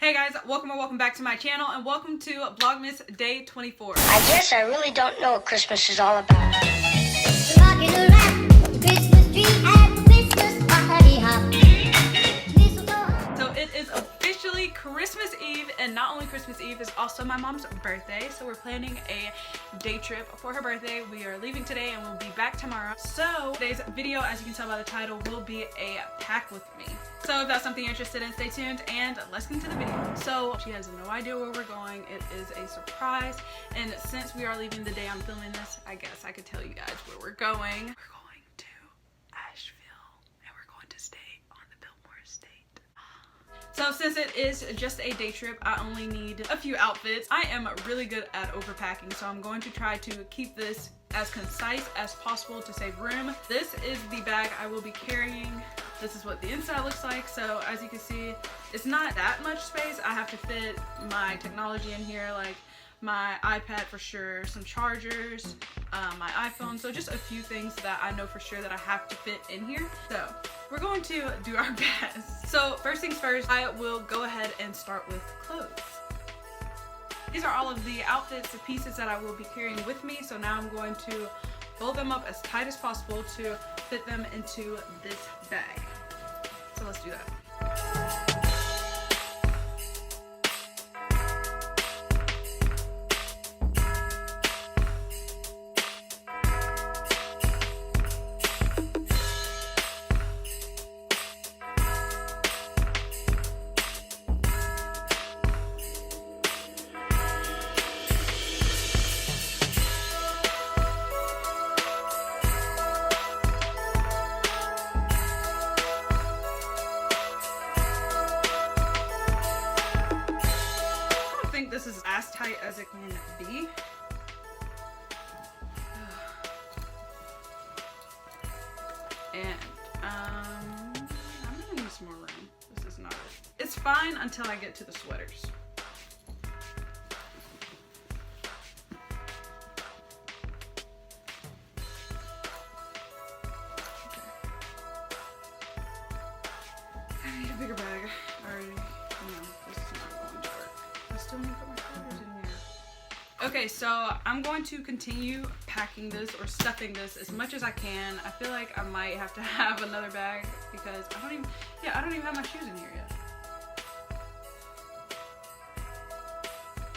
Hey guys, welcome back to my channel and welcome to Vlogmas day 24. I guess I really don't know what Christmas is all about. Rocking around the Christmas tree at Christmas party hop. So it is officially Christmas Eve, and not only Christmas Eve, it's also my mom's birthday. So we're planning a day trip for her birthday. We are leaving today and we'll be back tomorrow. So today's video, as you can tell by the title, will be a pack with me. So if that's something you're interested in, stay tuned and let's get into the video. So she has no idea where we're going. It is a surprise. And since we are leaving the day I'm filming this, I guess I could tell you guys where we're going. We're going to Asheville and we're going to stay on the Biltmore Estate. So since it is just a day trip, I only need a few outfits. I am really good at overpacking, so I'm going to try to keep this as concise as possible to save room. This is the bag I will be carrying. This is what the inside looks like. So as you can see, it's not that much space. I have to fit my technology in here, like my iPad for sure, some chargers, my iPhone, so just a few things that I know for sure that I have to fit in here. So we're going to do our best. So first things first, I will go ahead and start with clothes. These are all of the outfits, the pieces that I will be carrying with me. So now I'm going to fold them up as tight as possible to fit them into this bag. So let's do that. This is as tight as it can be. And I'm gonna need some more room. This is not, it's fine until I get to the sweaters. Okay. I need a bigger bag. I already know this is not going to work. I still need to put my shoulders in here. Okay, so I'm going to continue packing this or stuffing this as much as I can. I feel like I might have to have another bag because I don't even have my shoes in here yet.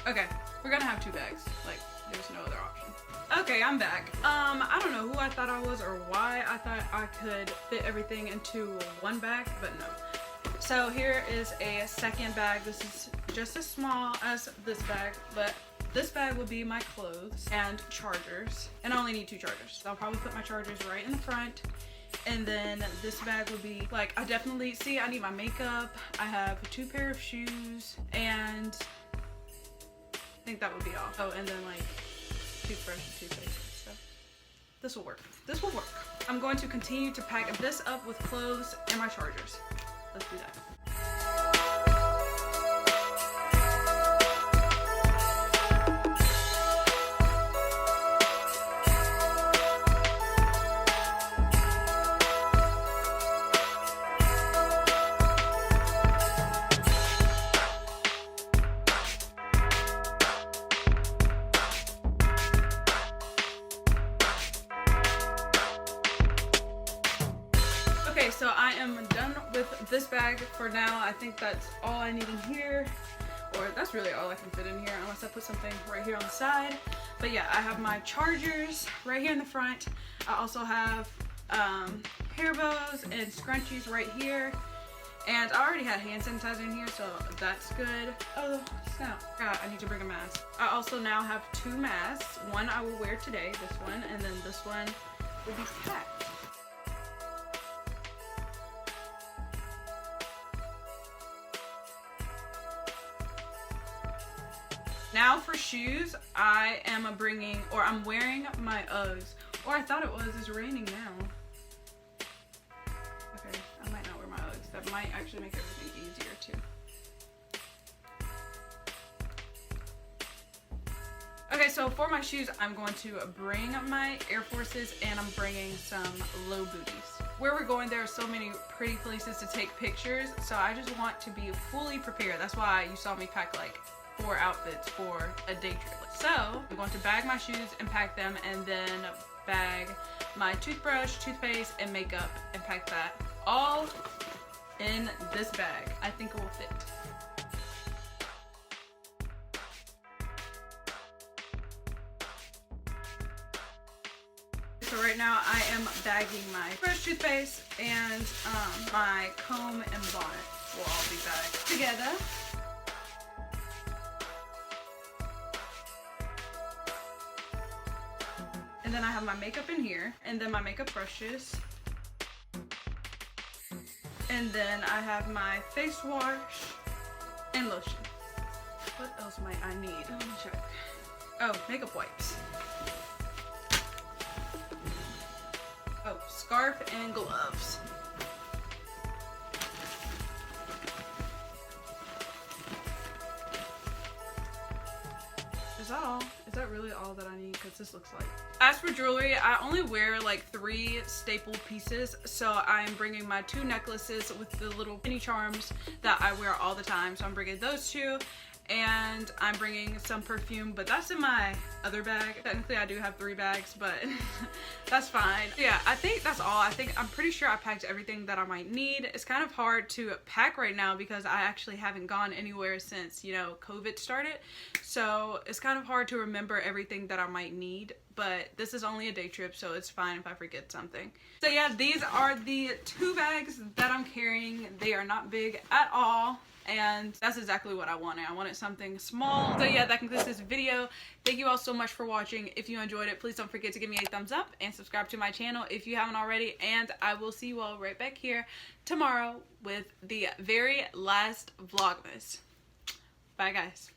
Okay, we're gonna have two bags. Like, there's no other option. Okay, I'm back. I don't know who I thought I was or why I thought I could fit everything into one bag, but no. So here is a second bag. This is just as small as this bag, but this bag will be my clothes and chargers. And I only need two chargers. I'll probably put my chargers right in the front. And then this bag will be like, I definitely, see, I need my makeup. I have 2 pair of shoes and I think that would be all. Oh, and then like toothbrush and toothpaste and stuff. This will work. This will work. I'm going to continue to pack this up with clothes and my chargers. Let's do that. Okay, so I am done with this bag for now. I think that's all I need in here, or that's really all I can fit in here unless I put something right here on the side. But yeah, I have my chargers right here in the front. I also have hair bows and scrunchies right here. And I already had hand sanitizer in here, so that's good. Oh, snap. I need to bring a mask. I also now have 2 masks. One I will wear today, this one, and then this one will be packed. Now for shoes, I am bringing, or I'm wearing my Uggs. Or I thought it was, it's raining now. Okay, I might not wear my Uggs. That might actually make everything easier too. Okay, so for my shoes, I'm going to bring my Air Forces and I'm bringing some low booties. where we're going, there are so many pretty places to take pictures, so I just want to be fully prepared. That's why you saw me pack like 4 outfits for a day trip. So I'm going to bag my shoes and pack them, and then bag my toothbrush, toothpaste, and makeup and pack that all in this bag. I think it will fit. So right now I am bagging my brush, toothpaste, and my comb and bonnet will all be bagged together. And then I have my makeup in here, and then my makeup brushes. And then I have my face wash and lotion. What else might I need? Let me check. Oh, makeup wipes. Oh, scarf and gloves. Is that really all that I need? Because this looks like. As for jewelry, I only wear like 3 staple pieces, so I'm bringing my 2 necklaces with the little penny charms that I wear all the time. So I'm bringing those 2, and I'm bringing some perfume, but that's in my other bag. Technically I do have 3 bags, but that's fine. So yeah, I think that's all. I'm pretty sure I packed everything that I might need. It's kind of hard to pack right now because I actually haven't gone anywhere since, you know, COVID started. So it's kind of hard to remember everything that I might need, but this is only a day trip, so it's fine if I forget something. So yeah, these are the 2 bags that I'm carrying. They are not big at all, and that's exactly what I wanted. I wanted something small. So yeah, that concludes this video. Thank you all so much for watching. If you enjoyed it, please don't forget to give me a thumbs up and subscribe to my channel if you haven't already, and I will see you all right back here tomorrow with the very last Vlogmas. Bye guys.